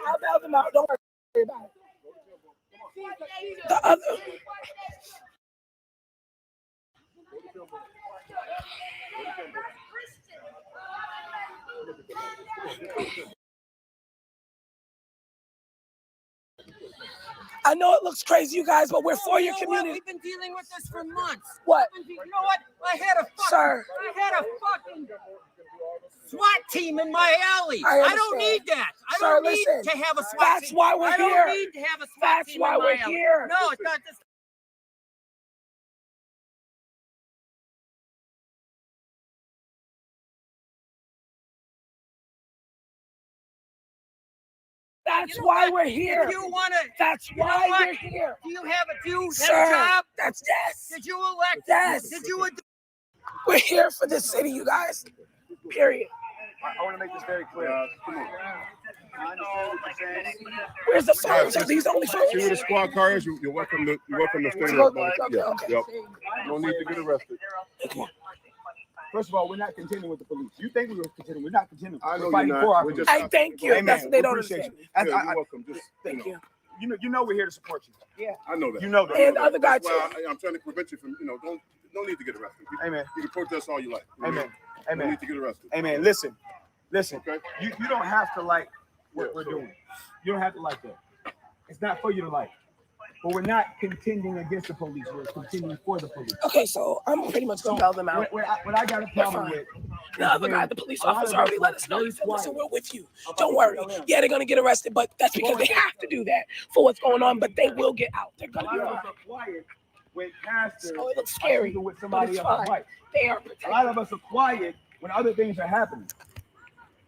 I'll bail them out. Don't worry about it. The other. I know it looks crazy, you guys, but we're for your community. We've been dealing with this for months. What? You know what? I had a fucking SWAT team in my alley. I don't need that. I don't need to have a SWAT team. That's why we're here. I don't need to have a SWAT team in my alley. That's why we're here. No, it's not this. That's why we're here. If you want to, that's why we're here. Do you have a job? That's yes. Did you elect? Yes. Did you? We're here for this city, you guys. Period. I want to make this very clear. Come on. I understand what you're saying. Where's the phones? Are these only phones? See where the squad car is? You're welcome to stay there. Yeah. Yep. You don't need to get arrested. First of all, we're not contending with the police. You think we were contending? We're not contending. I know we're you're fighting for our not. police. I thank you. Amen. That's what they don't Appreciate understand. you. You're welcome. Just Thank you. You know we're here to support you. Yeah. I know that. You know that. And the other guy too. I'm trying to prevent you from, don't need to get arrested. Amen. You can protest all you like. Amen. Don't Amen. need to get arrested. Amen. Listen. Okay. You don't have to like what we're doing. You don't have to like that. It's not for you to like. But we're not contending against the police. We're contending for the police. Okay, so I'm pretty much gonna bail them out. What I got a problem with. The other guy, the police officer, already let us know. He said, listen, we're with you. Don't worry. Yeah, they're gonna get arrested, but that's because they have to do that for what's going on. But they will get out. They're gonna be fine. When pastors Oh, it looks scary, with but somebody it's else. fine. Right. They are A lot protected. of us are quiet when other things are happening.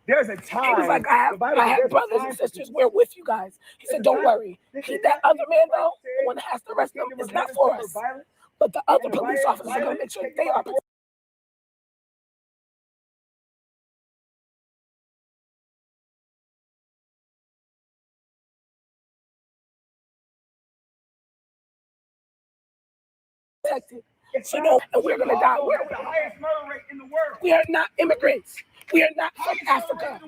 There's a time. He was like, I have brothers and sisters. We're with you guys. He said, don't worry. That other man, though, the one that has to arrest them, is not for us. But the other police officers are going to make sure they are protected. So no, and we're gonna die. We're the highest murder rate in the world. We are not immigrants. We are not from Africa.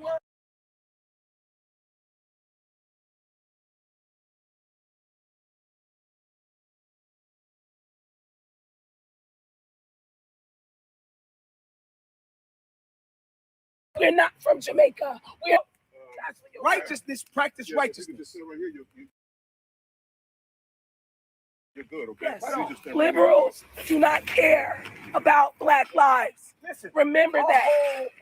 We're not from Jamaica. We're Righteousness, practice righteousness. Just sit right here. You're good, okay? yes. You just stand Liberals do not care about Black lives. Listen, Remember that.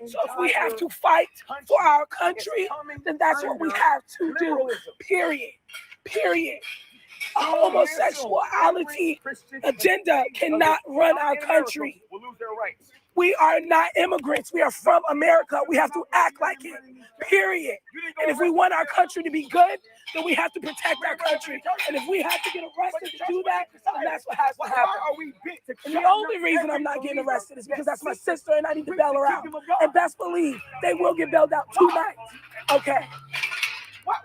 So if we have to fight for our country, then that's what we have to do. Period. Period. A homosexuality agenda cannot run our country. Will lose their rights. We are not immigrants. We are from America. We have to act like it. Period. And if we want our country to be good, then we have to protect our country. And if we have to get arrested to do that, then that's what has to happen. And the only reason I'm not getting arrested is because that's my sister and I need to bail her out. And best believe they will get bailed out tonight. Okay. What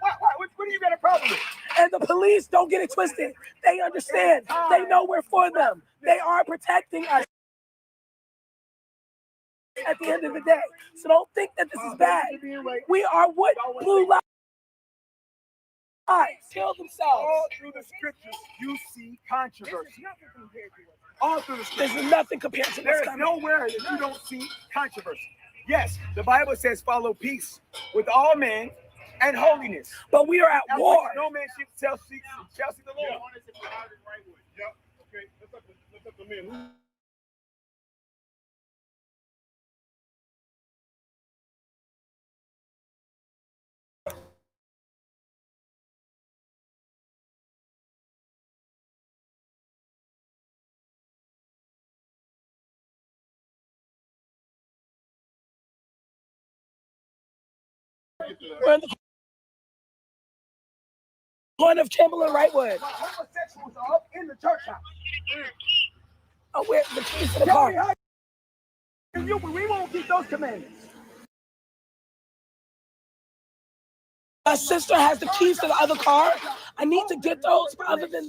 do you got a problem with? And the police, don't get it twisted. They understand. They know we're for them. They are protecting us at the end of the day. So don't think that this is bad. We are what blue lives kill themselves. All through the scriptures, you see controversy. All through the scriptures. There's nothing compared to There what's is coming. nowhere that you don't see controversy. Yes, the Bible says follow peace with all men and holiness. But we are at That's war. why no man shall see the Lord. Yep. Okay. Let's up the men. We're in the corner of Kimberly and Wrightwood. Homosexuals are up in the church house. Oh, where's the keys to the car? We won't keep those commandments. My sister has the keys to the other car. I need to get those other than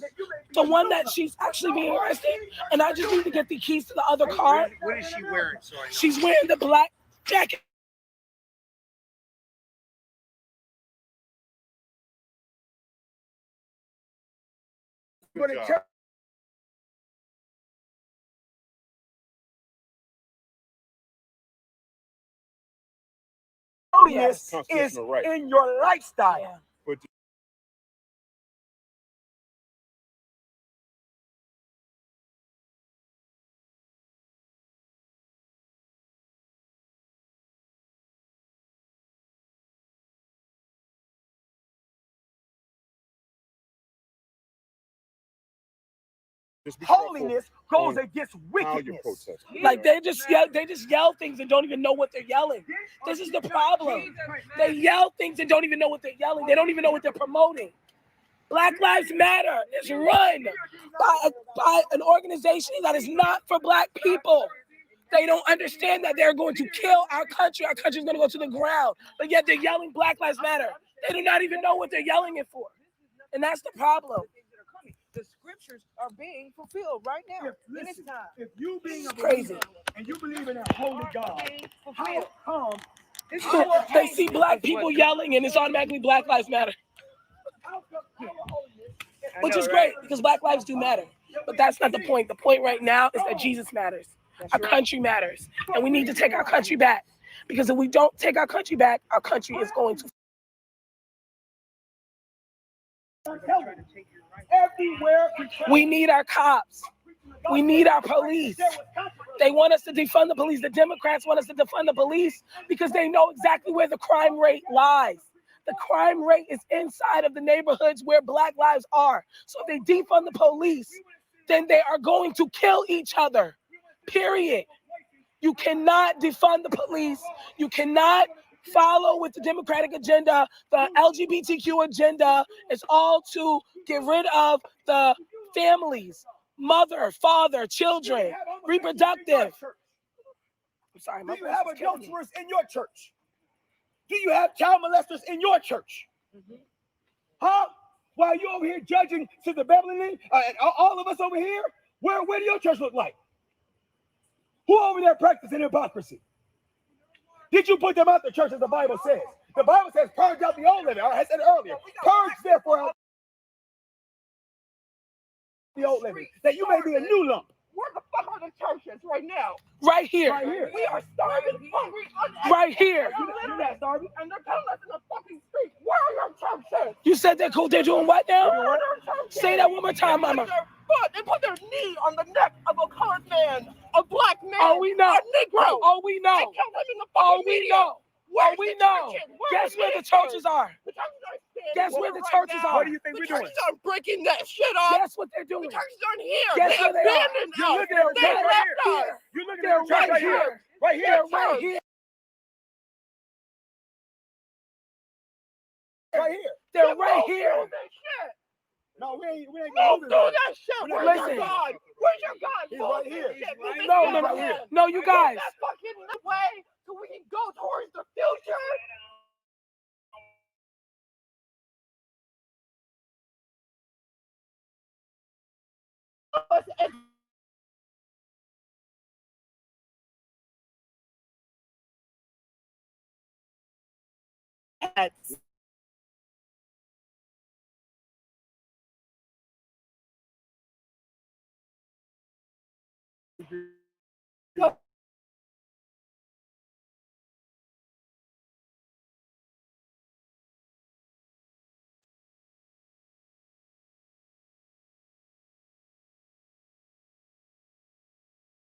the one that she's actually being arrested. And I just need to get the keys to the other car. What is she wearing? Sorry. She's wearing the black jacket. Good job. Holiness is Constitutional right. in your lifestyle. Yeah. But just be Holiness careful goes on against how you wickedness. protest. Like they just yell things and don't even know what they're yelling. This is the problem. They yell things and don't even know what they're yelling. They don't even know what they're promoting. Black Lives Matter is run by an organization that is not for black people. They don't understand that they're going to kill our country. Our country is going to go to the ground. But yet they're yelling Black Lives Matter. They do not even know what they're yelling it for. And that's the problem. The scriptures are being fulfilled right now. If you being a Crazy. believer and you believe in a holy God, how come They see black people yelling and it's automatically Black Lives Matter. Which is great because black lives do matter. But that's not the point. The point right now is that Jesus matters. Our country matters. And we need to take our country back. Because if we don't take our country back, our country is going to. everywhere We need our cops. We need our police. They want us to defund the police. The Democrats want us to defund the police because they know exactly where the crime rate lies. The crime rate is inside of the neighborhoods where black lives are. So if they defund the police, then they are going to kill each other. Period. You cannot defund the police. You cannot follow with the Democratic agenda. The LGBTQ agenda is all to get rid of the families, mother, father, children, reproductive. I'm sorry, Do my you voice have is killing me. adulterers in your church? Do you have child molesters in your church? Huh? While you over here judging Sister Bevelyn and all of us over here, where do your church look like? Who over there practicing hypocrisy? Did you put them out the church as the Bible says? The Bible says purge out the old living. I said it earlier. Purge therefore out the old living, that you may be a new lump. Where the fuck are the churches right now? Right here. Right here. We are starving, hungry, Right here. You're not starving. and they're telling us in the fucking street. Where are your churches? You said they're cool. They're doing what now? Where are your churches? Say that one more time, They mama. put their foot, they put their knee on the neck of a colored man, a black man, Oh, we know. a Negro. Oh, we They know. killed him in the Oh, fucking we media. know. Where's Oh, we the know. churches? Where Guess are where the the churches are? The churches are standing Guess where here the right churches now. are? What do you think The we're doing? churches are breaking that shit up. Guess what they're The doing? churches aren't here. Guess They where they are? abandoned You're us. looking at the They church right left here. us. You're looking They're at the church right here. Right here. They're right here. Right here. They're right here. Don't do that shit. No, we ain't Don't moving. do that shit. We're not Where's listen. your God? Where's your God? He's Move right this here. shit. Move this No, shit no, right no. here. No, you guys. Move that fucking way so we can go towards the future.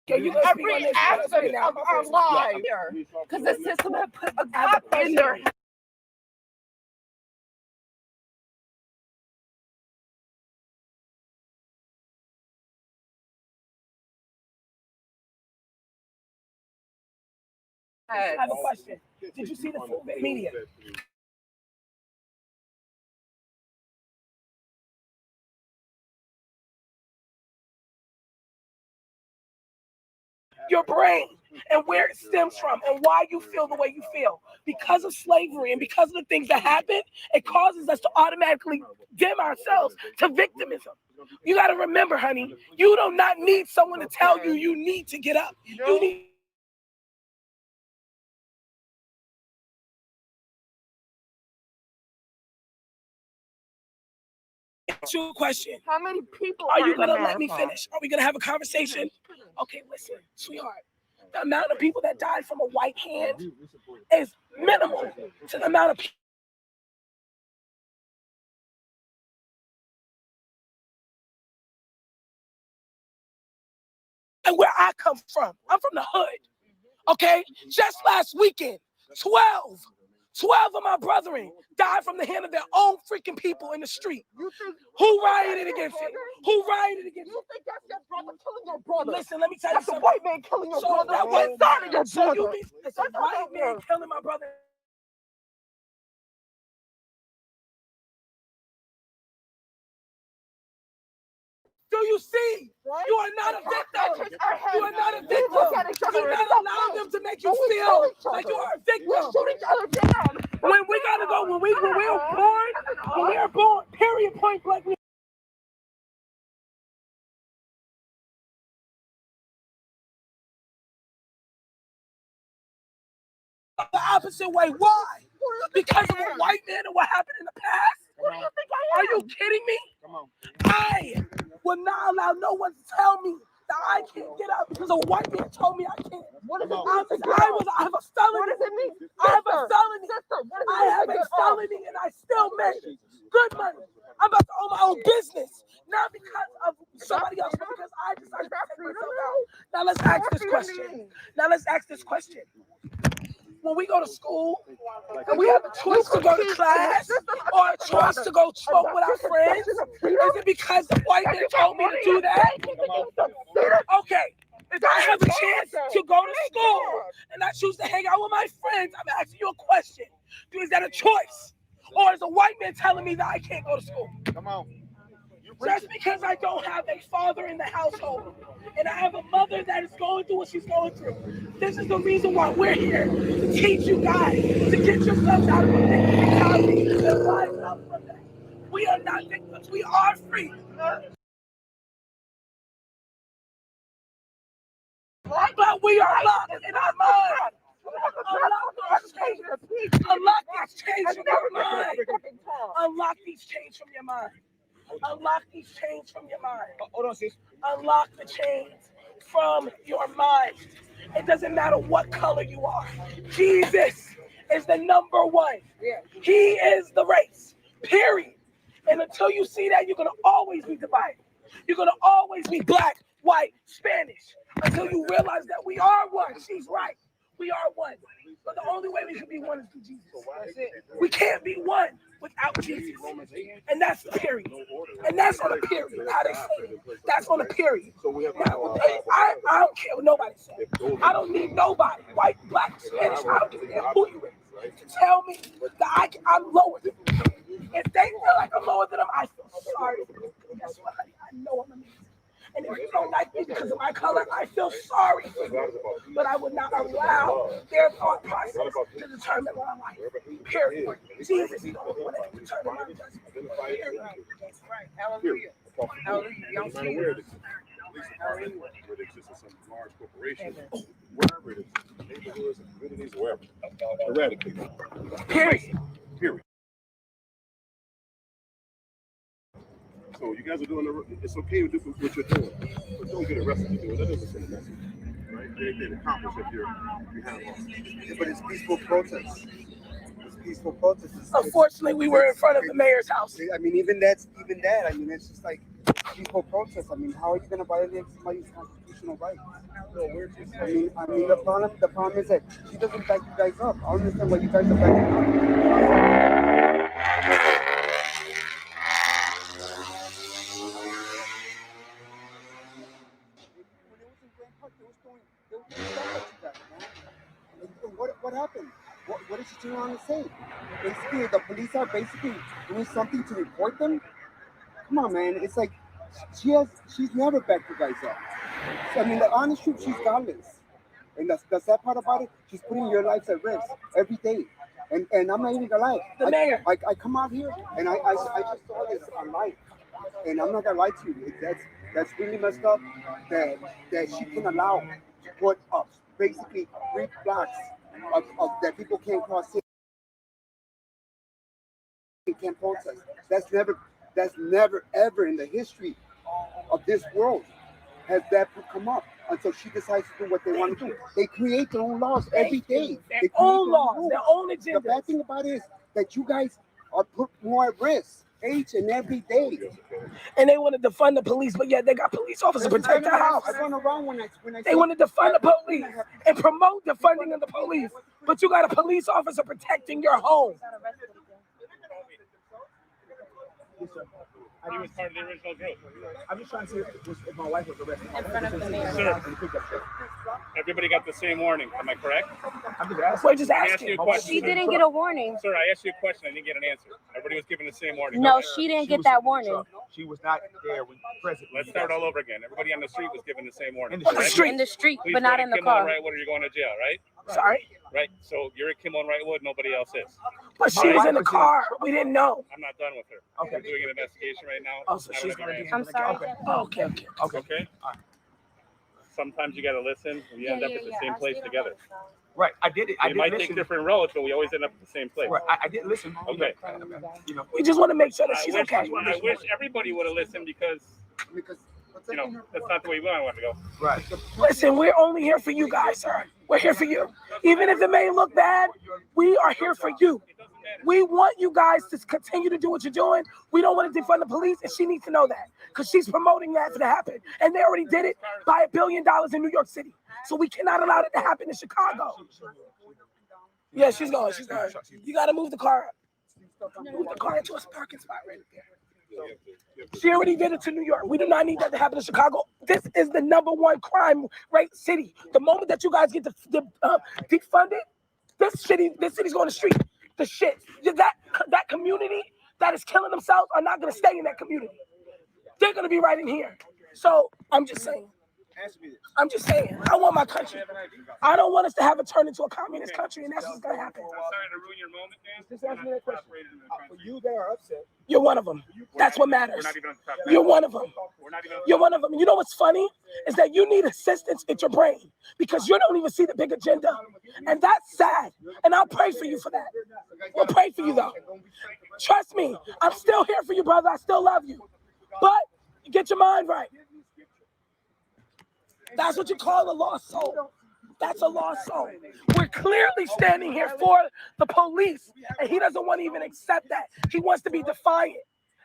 Okay, you guys speak on Every this. aspect of our lives because the system has put a God in their I have a question. Did you see the full media? Your brain and where it stems from and why you feel the way you feel. Because of slavery and because of the things that happen, it causes us to automatically dim ourselves to victimism. You got to remember, honey, you do not need someone to tell you you need to get up. You need Ask you a question. How many people are you going to let me finish? Are we going to have a conversation? Okay, listen, sweetheart. The amount of people that died from a white hand is minimal to the amount of people. And where I come from, I'm from the hood. Okay, just last weekend, 12 of my brethren died from the hand of their own freaking people in the street. Who rioted against it? Who rioted against it? You think that's your brother killing your brother? Listen, let me tell you That's something. a white man killing your brother. That white Inside of your so brother. it's a white man killing my brother. Do you see? You are not a victim. You are not a victim. Do not allow them to make you feel like you are a victim. Shoot each other down. When we gotta go, when we are born, period, point blank. The opposite way. Why? Because of a white man and what happened in the past? Who do you think I Are am? you kidding me? I will not allow no one to tell me that I can't get out because a white man told me I can't. What does it mean? I have a felony. What does it mean? I have a felony. Sister, what does it I mean have to a get felony and I still made good money. I'm about to own my own business. Not because of somebody else, but because I decided to take myself out. Now let's ask this question. When we go to school and we have a choice to go to class or a choice to go smoke with our friends, is it because the white man told me to do that? Okay, if I have a chance to go to school and I choose to hang out with my friends, I'm asking you a question. Is that a choice? Or is a white man telling me that I can't go to school? Come on. Just because I don't have a father in the household and I have a mother that is going through what she's going through. This is the reason why we're here, to teach you guys, to get yourselves out of a victim mentality and rise up from that. We are not victims. We are free. But we are locked in our mind. Unlock these chains from your mind. Unlock these chains from your mind. Unlock these chains from your mind. Hold on, sis. Unlock the chains from your mind. It doesn't matter what color you are. Jesus is the number one. He is the race. Period. And until you see that, you're going to always be divided. You're going to always be black, white, Spanish. Until you realize that we are one. She's right. We are one. But the only way we can be one is through Jesus. We can't be one without Jesus. And that's the period. And that's on a period. How they say it. That's on a period. Now, I don't care what nobody says. I don't need nobody, white, black, Spanish, I don't give a damn who you is, to tell me that I'm lower than them. If they feel like I'm lower than them, I feel sorry for them. Guess what, honey? I know I'm amazing. And if you don't like me because of my color, I feel sorry for you. But I would not allow their thought process to determine what I like. Period. Jesus is the only one that can determine my judgment. Period. Hallelujah. Hallelujah. Y'all see it? Where there exists some large corporation, wherever it is, neighborhoods and communities, wherever, eradicate it. Period. Period. So you guys are doing it's okay to do what you're doing, but don't get arrested to do it. That doesn't send a message, right? Anything accomplished if you have Yeah, but it's peaceful protest. It's peaceful protest. Unfortunately, we were in front of the mayor's house. I mean, even that. I mean, it's just like peaceful protest. I mean, how are you going to violate somebody's constitutional rights? I mean, the problem is that she doesn't back you guys up. I don't understand why you guys are backing up. What happened? What is she turning around and say? Basically, the police are basically doing something to report them. Come on, man. It's like she's never backed you guys up. So, I mean, the honest truth, she's godless. And the sad part about it, she's putting your lives at risk every day. And I'm not even gonna lie. The mayor. I come out here and I just saw this on live. And I'm not gonna lie to you. That's really messed up that she can allow to put up basically 3 blocks of that people can't cross in, can't protest. That's never, ever in the history of this world has that come up until she decides to do what they want to do. They create their own laws every day. Their own laws, their own agenda. The bad thing about it is that you guys are put more at risk each and every day. And they want to defund the police, but yet they got police officers protect their house. I run around when I They want to defund the police and promote the funding of the police, but you got a police officer protecting your home. He was part of the original group. I'm just trying to see if my wife was arrested. In front of the mayor. Sir, everybody got the same warning. Am I correct? I'm just asking. We're just I asked you a asking. question. She didn't get a warning. Sir, I asked you a question. I didn't get an answer. Everybody was given the same warning. No, she didn't get that warning. She was not there when present. Let's start all over again. Everybody on the street was given the same warning. In the right? street. In the street, Please but not go to in the Kimmel and car. Wrightwood or you're going to jail, right? Sorry, Right. So you're at Kimmel and Wrightwood. Nobody else is. but she was in the car. We didn't know. I'm not done with her. Okay. I'm doing an investigation right now. Oh, so I don't she's have your gonna be. answer. I'm sorry. Okay. Oh, okay. Okay. Sometimes you got to listen. We end up at the same place together. Right. I did it. I We did might listen. take different roads, but we always end up at the same place. Right. I did listen. Okay. You know. We just want to make sure that I she's wish, okay. I wish everybody would have listened because, you know, that's not the way we want to go. Right. Listen, we're only here for you guys, sir. We're here for you. Even if it may look bad, we are here for you. We want you guys to continue to do what you're doing. We don't want to defund the police, and she needs to know that because she's promoting that to happen. And they already did it by $1 billion in New York City. So we cannot allow it to happen in Chicago. Yeah, she's going. She's going. You got to move the car up. Move the car into a parking spot right there. She already did it to New York. We do not need that to happen in Chicago. This is the #1 crime rate city. The moment that you guys get defunded, this city's going to street. The shit. That community that is killing themselves are not going to stay in that community. They're going to be right in here. So I'm just saying. I want my country. I don't want us to have it turn into a communist country, and that's what's going to happen. I'm sorry to ruin your moment, man. Just ask me that question. For you that are upset. You're one of them. That's what matters. We're not even on the top. You're one of them. We're not even on the You're one of them. You know what's funny is that you need assistance in your brain because you don't even see the big agenda, and that's sad. And I'll pray for you for that. We'll pray for you though. Trust me, I'm still here for you, brother. I still love you, but get your mind right. That's what you call a lost soul. That's a lost soul. We're clearly standing here for the police, and he doesn't want to even accept that. He wants to be defiant.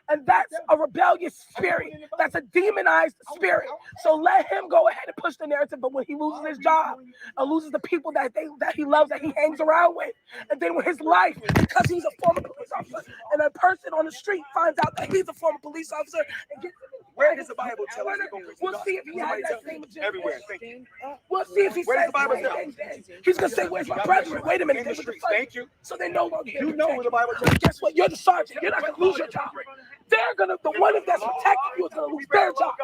And that's a rebellious spirit. That's a demonized spirit. So let him go ahead and push the narrative. But when he loses his job and loses the people that he loves, that he hangs around with, and then with his life, because he's a former police officer, and a person on the street finds out that he's a former police officer and gets Where does the Bible tell us? We'll see if he has that same agenda. Everywhere. Thank you. We'll see if he Where says does the Bible the tell same us? thing. He's gonna say, "Where's my brethren?" Wait a minute. In the They were streets. defunded. Thank you. So they no longer here. You know where the Bible tells us. Guess what? You're the sergeant. You're not gonna lose your job. They're gonna, the one that's protecting you is gonna lose their job,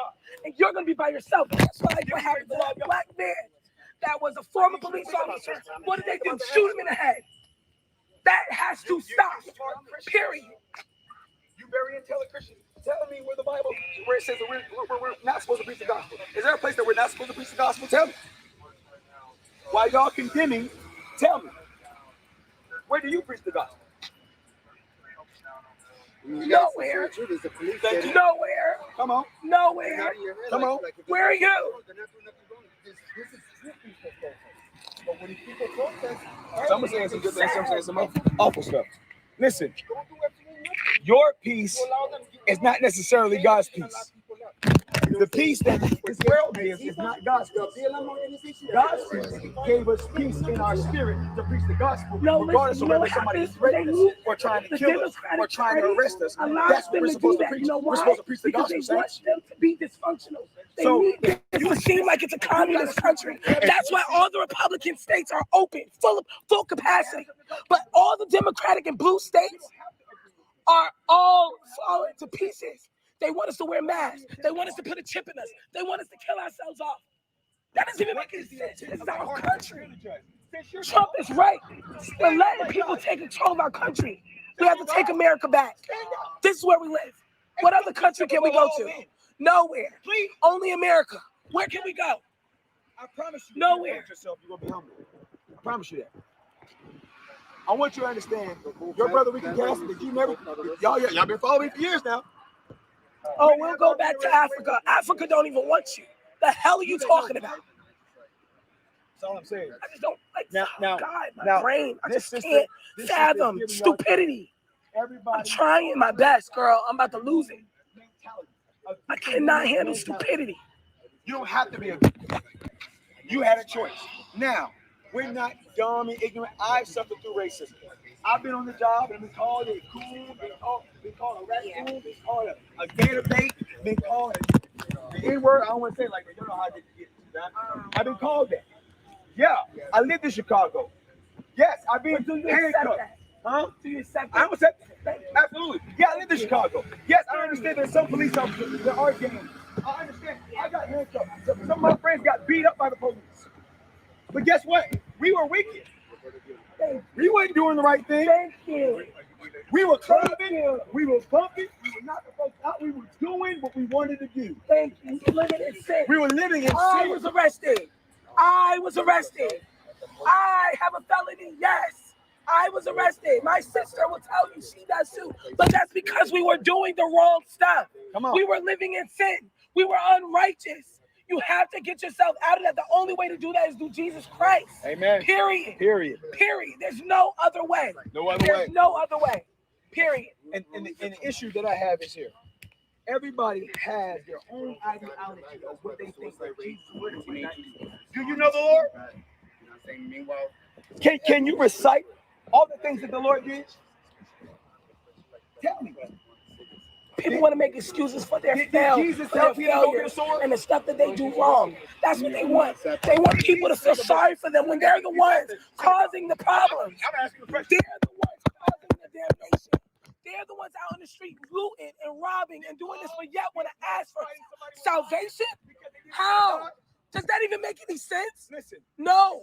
and you're gonna be by yourself. That's what happened to that black man that was a former police officer. What did they do? Shoot him in the head. That has to stop. Period. You very intelligent Christian. Tell me where the Bible, where it says that we're not supposed to preach the gospel. Is there a place that we're not supposed to preach the gospel? Tell me. While y'all condemning, tell me. Where do you preach the gospel? Nowhere. Nowhere. Come on. Nowhere. Come on. Where are you? But when people protest, Some are saying some good things, some saying some awful stuff. Listen, your peace is not necessarily God's peace. The peace that this world gives is not God's peace. God's peace gave us peace in our spirit to preach the gospel, No, regardless listen, of you know whether what somebody is happens? threatening They us or trying to the kill us Democratic or trying to Party arrest us. allows That's what them we're to supposed do to that. preach. You know We're why? supposed to preach the Because gospel, they want saints. them to be dysfunctional. They So- need it to seem like it's a communist country. That's why all the Republican states are open, full capacity. But all the Democratic and blue states are all falling to pieces. They want us to wear masks. They want us to put a chip in us. They want us to kill ourselves off. That doesn't even make any sense. This is our country. Trump is right. We're letting people take control of our country. We have to take America back. This is where we live. What other country can we go to? Nowhere. Only America. Where can we go? I promise you, Nowhere. you yourself, you're gonna be humble. I promise you that. I want you to understand, your brother Ricky Cassidy, that you never, y'all been following me for years now. Oh, we'll go back to Africa. Africa don't even want you. The hell are you talking about? That's all I'm saying. I just don't like. Now, God, my brain. I just sister- can't this fathom sister giving y'all stupidity. I'm Everybody. trying my best, girl. I'm about to lose it. Mentality. I cannot handle stupidity. You don't have to be a. You had a choice. Now, we're not dumb and ignorant. I suffered through racism. I've been on the job and been called a coon, been called a raccoon, been called a gator bait, been called the N-word. I don't want to say it like that. You know how I get that. I've been called that. Yeah, I lived in Chicago. Yes, I've been handcuffed. Huh? Do you accept I don't accept that. Absolutely. Yeah, I lived in Chicago. Yes, I understand there's some police officers that are gangs. I understand. I got handcuffed. Some of my friends got beat up by the police. But guess what? We were wicked. We weren't doing the right thing. Thank you. We were clubbing. We were bumping. We were knocking folks out. We were doing what we wanted to do. Thank you. Living in sin. We were living in I sin. was arrested. I was arrested. I have a felony. Yes. I was arrested. My sister will tell you she does too. But that's because we were doing the wrong stuff. Come on. We were living in sin. We were unrighteous. You have to get yourself out of that. The only way to do that is through Jesus Christ. Amen. Period. Period. Period. There's no other way. No other There's way. no other way. Period. And the issue that I have is here. Everybody has their own ideology of what they think that Jesus would have been. Do you know the Lord? Can you recite all the things that the Lord did? Tell me. People want to make excuses for their Did failures, Jesus for tell their Peter to go get a failures sword? and the stuff that they do wrong. That's what they want. They want people to feel sorry for them when they're the ones causing the problems. I'm asking a question. They're the ones causing the damnation. They're the ones out on the street looting and robbing and doing this, but yet want to ask for salvation? How? Does that even make any sense? Listen. No,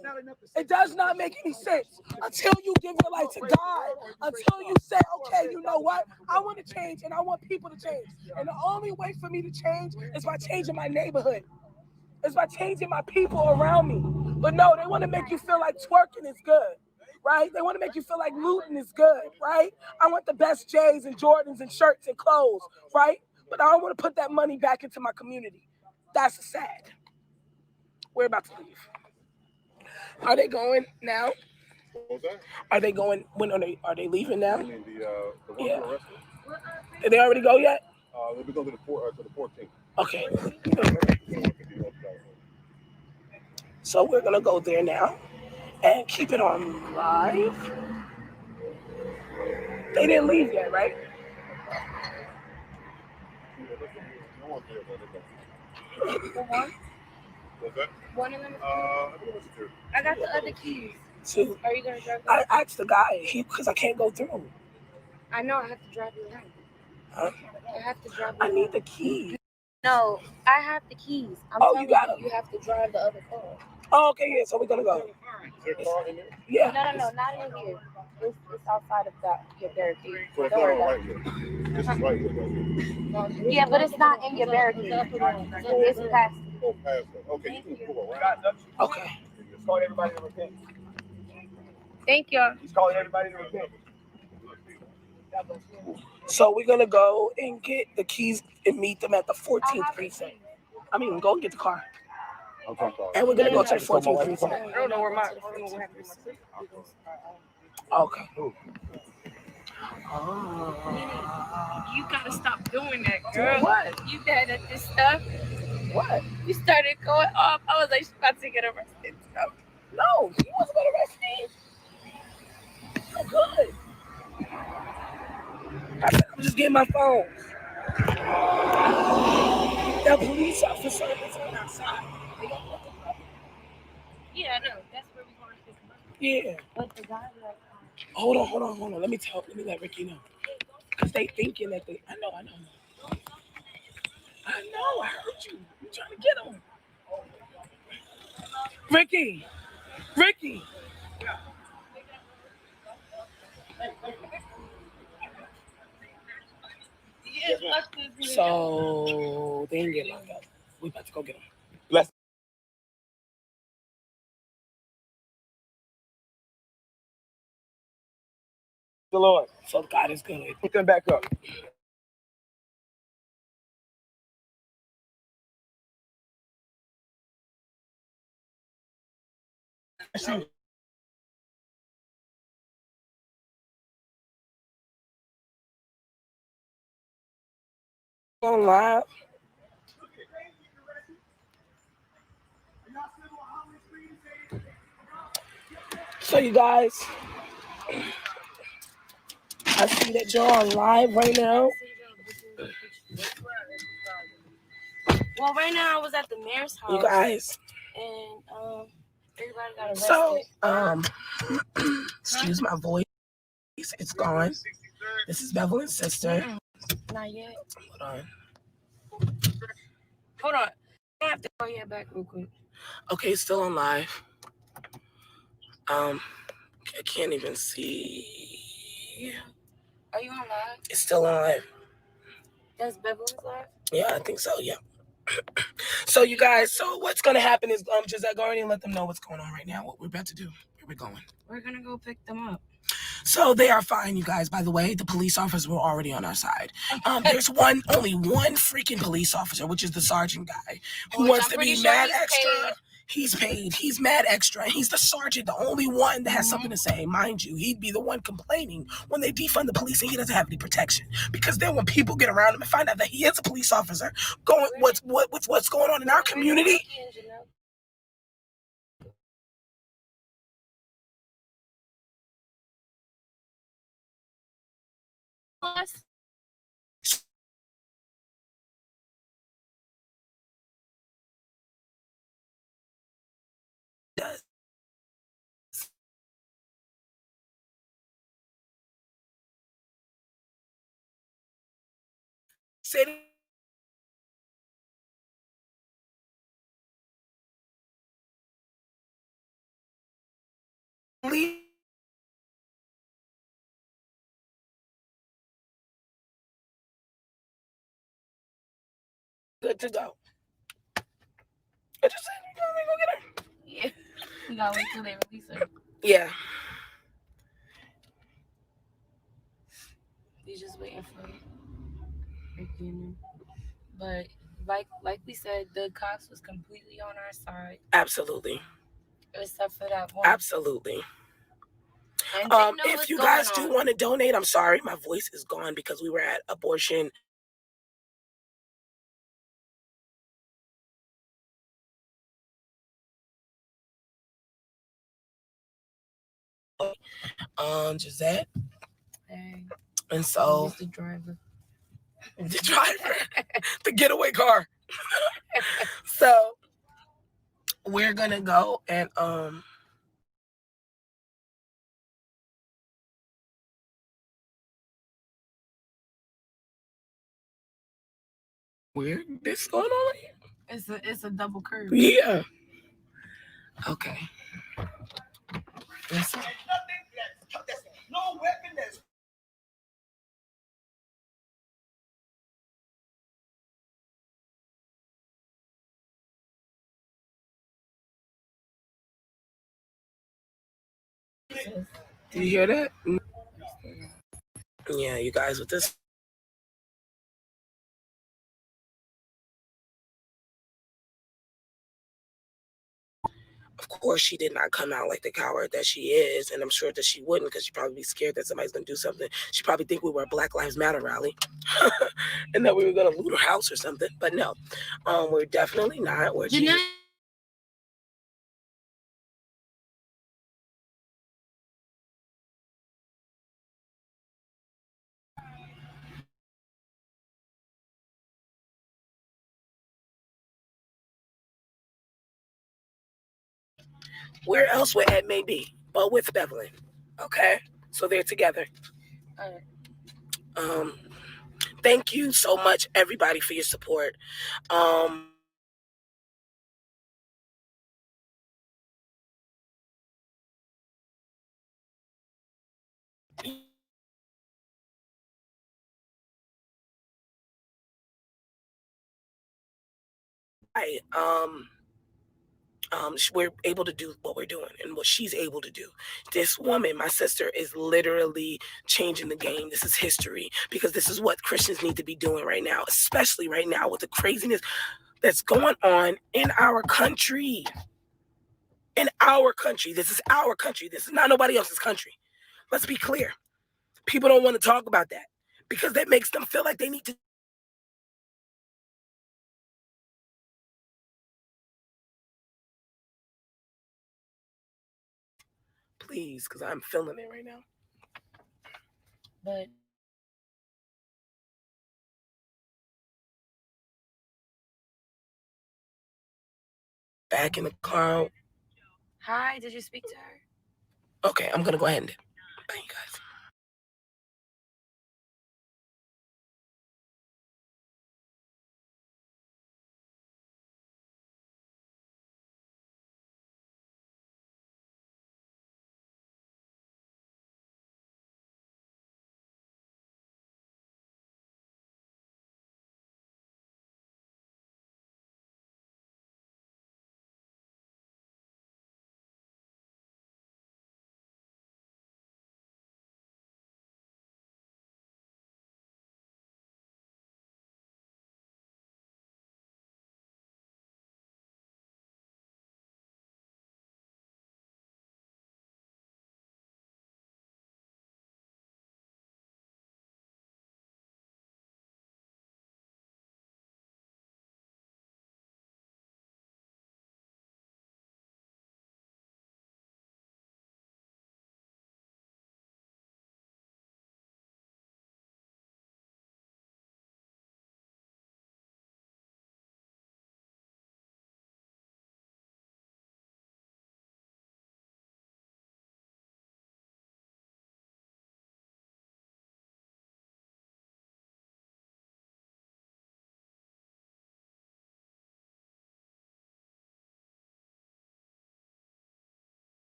it does not make any sense until you give your life to God, until you say, okay, you know what? I want to change and I want people to change. And the only way for me to change is by changing my neighborhood. It's by changing my people around me. But no, they want to make you feel like twerking is good, right? They want to make you feel like looting is good, right? I want the best J's and Jordans and shirts and clothes, right? But I don't want to put that money back into my community. That's sad. We're about to leave. Are they going now? What was that? Are they going? When are they leaving now? I mean the one Yeah. who arrested. Did they already go yet? They'll be going to the 14th. Okay. So we're gonna go there now and keep it on live. They didn't leave yet, right? No one's there, but what's that? One of them. I I got the other keys. So Are you gonna drive? I asked the guy because I can't go through. I know I have to drive you around. Huh? I have to drive you I around. need the key. No, I have the keys. I'm Oh, telling you got them. You have to drive the other car. Oh, okay, yeah. So we're gonna go. Is there a car in there? Yeah. No, not in here. It's outside of that your barricade. So it's Don't not worry on about Lightfoot. This is Lightfoot right here. Yeah, but it's not in your barricade. It's past. Oh, past that. Okay, you can pull God around. loves you. Okay. He's calling everybody to repent. Thank y'all. He's calling everybody to repent. So we're gonna go and get the keys and meet them at the 14th precinct. I mean, go and get the car. Okay. And we're gonna go to the 14th precinct. I don't know where my. Okay. You gotta stop doing that, girl. What? You bad at this stuff. What? You started going off. I was like, she's about to get arrested. So. No, he wasn't gonna arrest me. I'm good. I said, I'm just getting my phone. That police officer is on outside. Yeah, I know. That's where we're going to pick him up. Yeah. But the guy like, Hold on. Let me let Ricky know. Because they thinking that I know. I heard you. You trying to get him. Ricky. So they ain't getting locked up. We about to go get him. Bless the Lord. So God is good. Put them back up. On live. So you guys, I see that you're on live right now. Well, right now I was at the mayor's house. You guys. And everybody got arrested. So, excuse my voice. It's gone. This is Bevelyn's sister. Not yet. Hold on. Hold on. I have to call you back real quick. Okay, still on live. I can't even see. Are you on live? It's still on live. That's Bevelyn's live? Yeah, I think so, yeah. So you guys, so what's gonna happen is Giselle, go ahead and let them know what's going on right now, what we're about to do. Where we're going. We're gonna go pick them up. So they are fine, you guys. By the way, the police officers were already on our side. There's only one freaking police officer, which is the sergeant guy, who wants to be mad extra. He's paid. He's mad extra. He's the sergeant, the only one that has something to say. Mind you, he'd be the one complaining when they defund the police and he doesn't have any protection. Because then when people get around him and find out that he is a police officer, going what's going on in our community. Does. Say good to go. I just said you gotta go get her. Yeah. We gotta wait till they release her. Yeah. We're just waiting for it. But like we said, the cops was completely on our side. Absolutely. Except for that one. Absolutely. If you guys do want to donate, I'm sorry, my voice is gone because we were at abortion. Gisette. Hey. And so the driver. The getaway car. So we're gonna go and weird this going on here? It's a double curve. Yeah. Okay. No weapon that's Did you hear that? Yeah, you guys with this. Of course, she did not come out like the coward that she is, and I'm sure that she wouldn't because she'd probably be scared that somebody's going to do something. She'd probably think we were a Black Lives Matter rally and that we were going to loot her house or something. But no, we're definitely not. We're where else would Ed may be? But with Bevelyn. Okay? So they're together. All right. Thank you so much, everybody, for your support. We're able to do what we're doing and what she's able to do. This woman, my sister, is literally changing the game. This is history because this is what Christians need to be doing right now, especially right now with the craziness that's going on in our country. in our country. This is our country. This is not nobody else's country. Let's be clear. People don't want to talk about that because that makes them feel like they need to. Please, because I'm feeling it right now. But back in the car. hi, did you speak to her? Okay, I'm gonna go ahead and bye, you guys.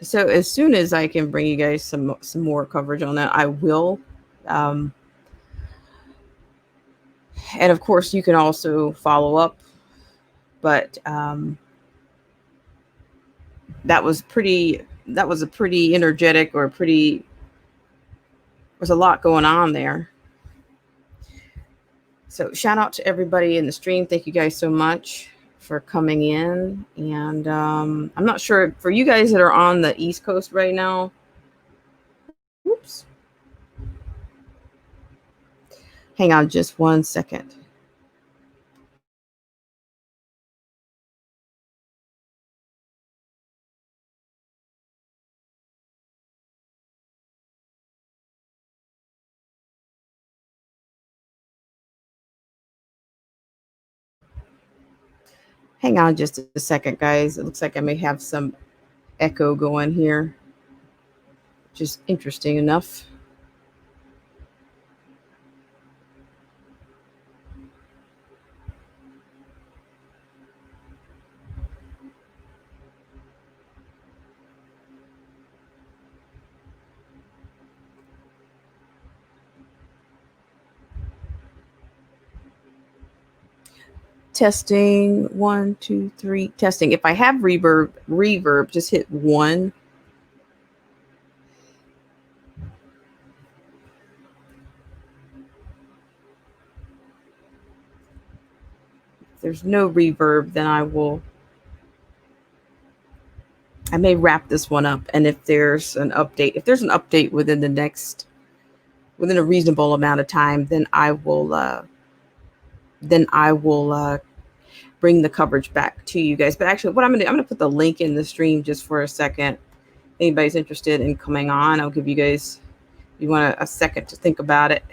So as soon as I can bring you guys some more coverage on that, I will. And of course, you can also follow up. But that was a pretty energetic, or was a lot going on there. So shout out to everybody in the stream. Thank you guys so much for coming in. And I'm not sure for you guys that are on the East Coast right now. Oops. Hang on just 1 second. Hang on just a second, guys. It looks like I may have some echo going here, which is interesting enough. Testing 1, 2, 3. Testing. If I have reverb, just hit 1. If there's no reverb, then I may wrap this one up. And if there's an update within a reasonable amount of time, then I will bring the coverage back to you guys. But actually, what I'm gonna put the link in the stream just for a second. If anybody's interested in coming on, I'll give you guys, if you want a second to think about it.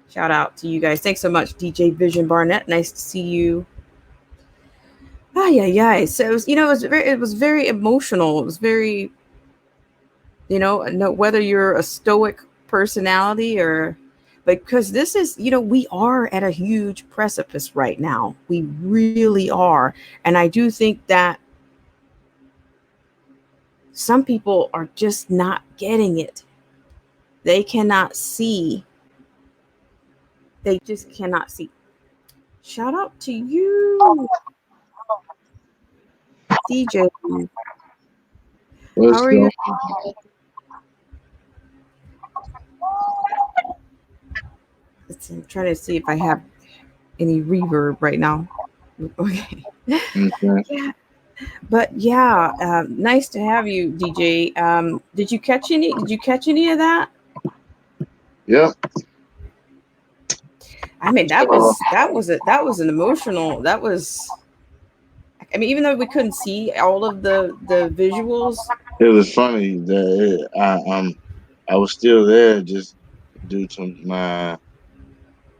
Shout out to you guys. Thanks so much, DJ Vision Barnett. Nice to see you. Yeah. So it was, it was very emotional. It was very, no, whether you're a stoic personality or, because this is, we are at a huge precipice right now. We really are. And I do think that some people are just not getting it. They cannot see. They just cannot see. Shout out to you, DJ. How are you? I'm trying to see if I have any reverb right now. Okay. Yeah. But yeah, nice to have you, DJ. Did you catch any of that? Yeah. I mean, that was an emotional. I mean, even though we couldn't see all of the visuals. It was funny that I was still there just due to my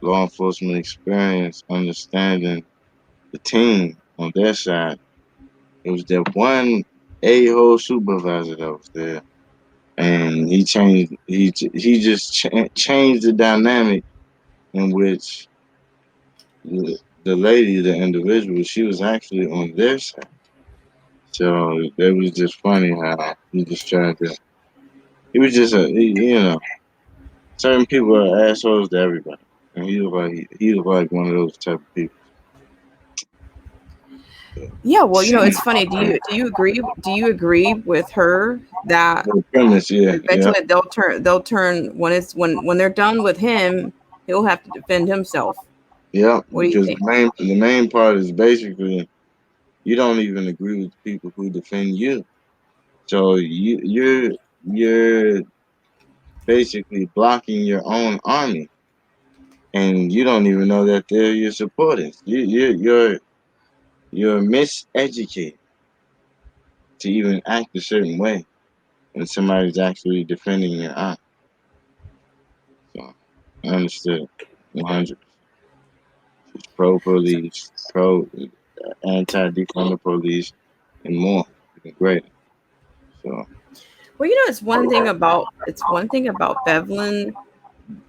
law enforcement experience, understanding the team on their side. It was that one a-hole supervisor that was there, and he changed. He just changed the dynamic in which the lady, the individual, she was actually on their side. So it was just funny how he just tried to. He was just certain people are assholes to everybody, and he was like one of those type of people. Yeah, well, it's funny. Do you agree? Do you agree with her that eventually they'll turn when they're done with him, he'll have to defend himself. Yeah, because the main part is basically you don't even agree with people who defend you, so you're basically blocking your own army, and you don't even know that they're your supporters. You're miseducated to even act a certain way when somebody's actually defending your army. So I understood 100%. It's pro-police, anti-defund police, and more. Great. So. Well, it's one thing about Bevelyn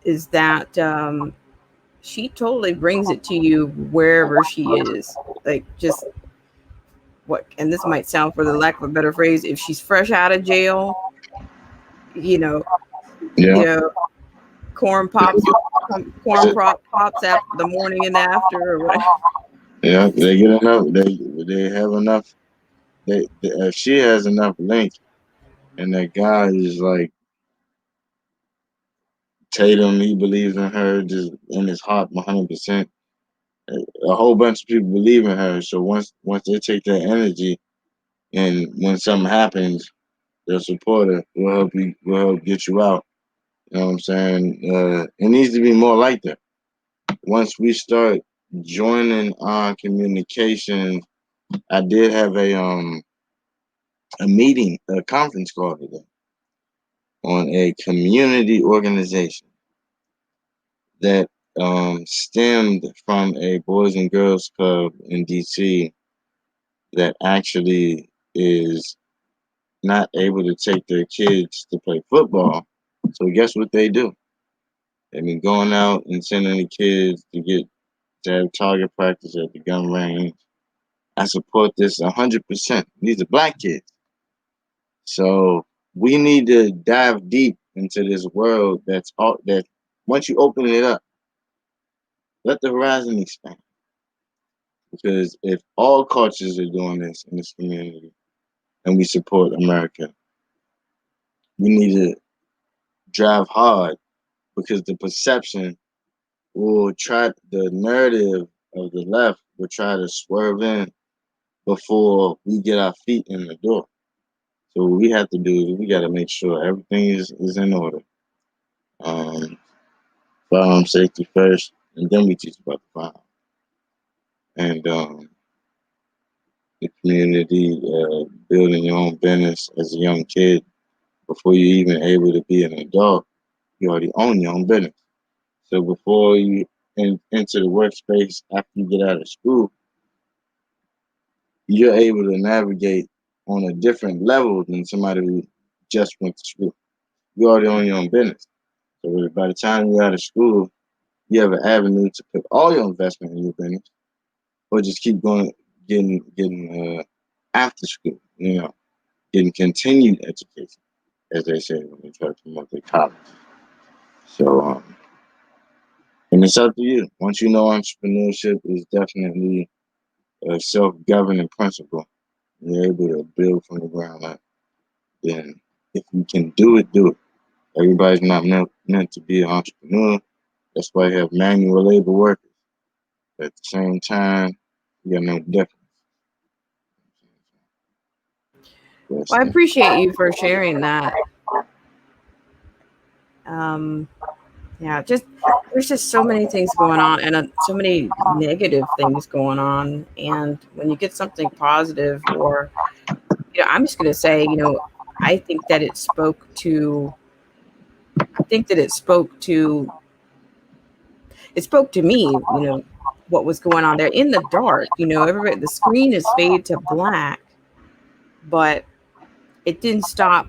is that she totally brings it to you wherever she is. Like, just what, and this might sound for the lack of a better phrase, if she's fresh out of jail, you know, Yeah. corn pops after the morning and after, or whatever. Yeah, they get enough. They have enough. If she has enough link, and that guy is like Tatum, he believes in her just in his heart 100%. A whole bunch of people believe in her. So once they take that energy, and when something happens, they'll support her. We'll help you. We'll help get you out. You know what I'm saying? It needs to be more like that. Once we start joining our communication, I did have a meeting, a conference call today on a community organization that stemmed from a Boys and Girls Club in DC that actually is not able to take their kids to play football. So guess what they do? They've been going out and sending the kids to have target practice at the gun range. I support this 100%. These are black kids. So we need to dive deep into this world that once you open it up, let the horizon expand. Because if all cultures are doing this in this community and we support America, we need to drive hard because the perception the narrative of the left will try to swerve in before we get our feet in the door. So what we have to do is we got to make sure everything is in order. Firearm safety first, and then we teach about the firearm. And the community, building your own business as a young kid before you even able to be an adult, you already own your own business. So before you enter the workspace after you get out of school, you're able to navigate on a different level than somebody who just went to school. You already own your own business. So by the time you're out of school, you have an avenue to put all your investment in your business, or just keep going, getting after school, getting continued education, as they say when they try to promote their college. So, and it's up to you. Once you know entrepreneurship is definitely a self-governing principle, you're able to build from the ground up. Then, if you can do it, do it. Everybody's not meant to be an entrepreneur. That's why you have manual labor workers. At the same time, you got no difference. Well, I appreciate you for sharing that. Yeah, there's just so many things going on, and so many negative things going on. And when you get something positive, or I'm just gonna say, I think that it spoke to. I think that it spoke to me. What was going on there in the dark. Everybody, the screen is faded to black, but it didn't stop.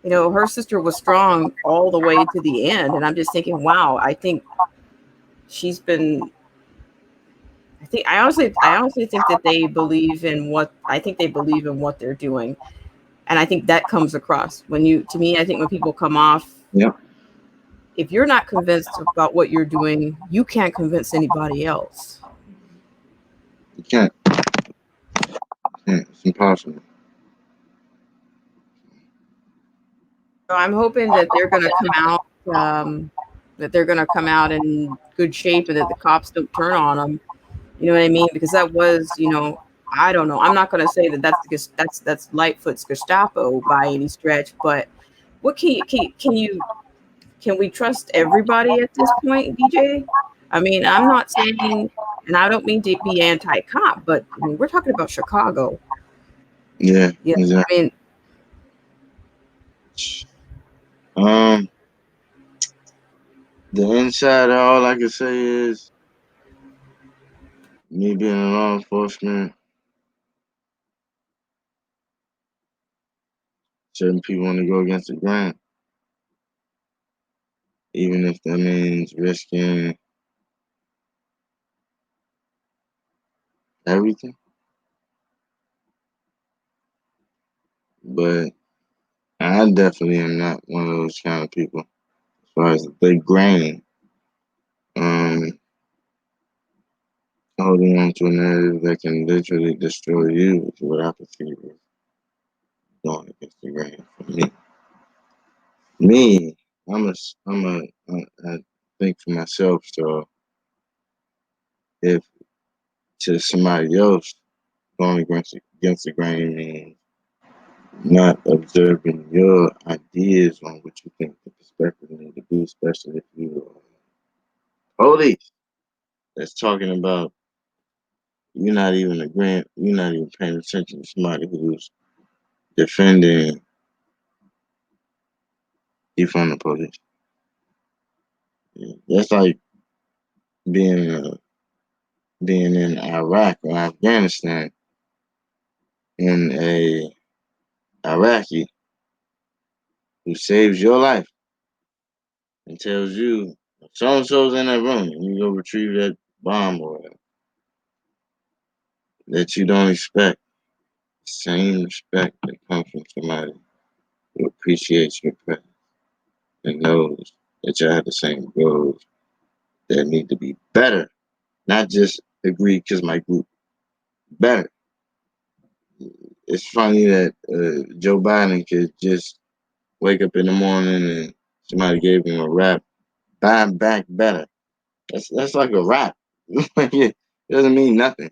Her sister was strong all the way to the end, and I'm just thinking, wow. I think she's been. I honestly think that they believe in what they're doing, and I think that comes across to me. I think when people come off, if you're not convinced about what you're doing, you can't convince anybody else. You can't. It's impossible. So I'm hoping that they're going to come out. That they're going to come out in good shape, and that the cops don't turn on them. You know what I mean? Because that was, I don't know. I'm not going to say that that's Lightfoot's Gestapo by any stretch, but what can we trust everybody at this point, DJ? I mean, I'm not saying, and I don't mean to be anti-cop, but I mean, we're talking about Chicago. Yeah. Exactly. The inside, all I can say is, me being in law enforcement, certain people want to go against the grain, even if that means risking everything. but I definitely am not one of those kind of people. As far as the big grain, holding on to a narrative that can literally destroy you is what I perceive as going against the grain for me. Me, I think for myself. So if to somebody else going against the grain means not observing your ideas on what you think the perspective need to be, especially if you are police that's talking about you're not even agreeing, you're not even paying attention to somebody who's defending defund the police. Yeah, that's like being being in Iraq or Afghanistan and a Iraqi who saves your life and tells you so and so's in that room and you go retrieve that bomb or whatever that you don't expect. Same respect that comes from somebody who appreciates your presence and knows that you have the same goals that need to be better, not just agree because my group better. It's funny that Joe Biden could just wake up in the morning and somebody gave him a rap, buy back better. That's like a rap. It doesn't mean nothing.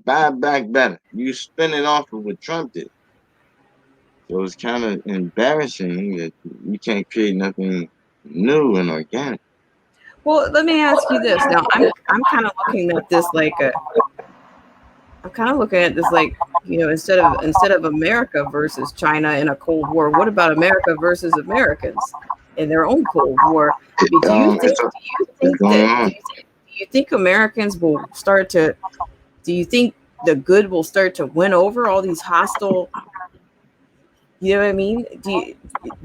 Buy back better. You spin it off of what Trump did. So it's kind of embarrassing that you can't create nothing new and organic. Well, let me ask you this. Now, I'm kind of looking at this like instead of America versus China in a Cold War, what about America versus Americans in their own Cold War? Do you think Americans will start to? Do you think the good will start to win over all these hostile? You know what I mean?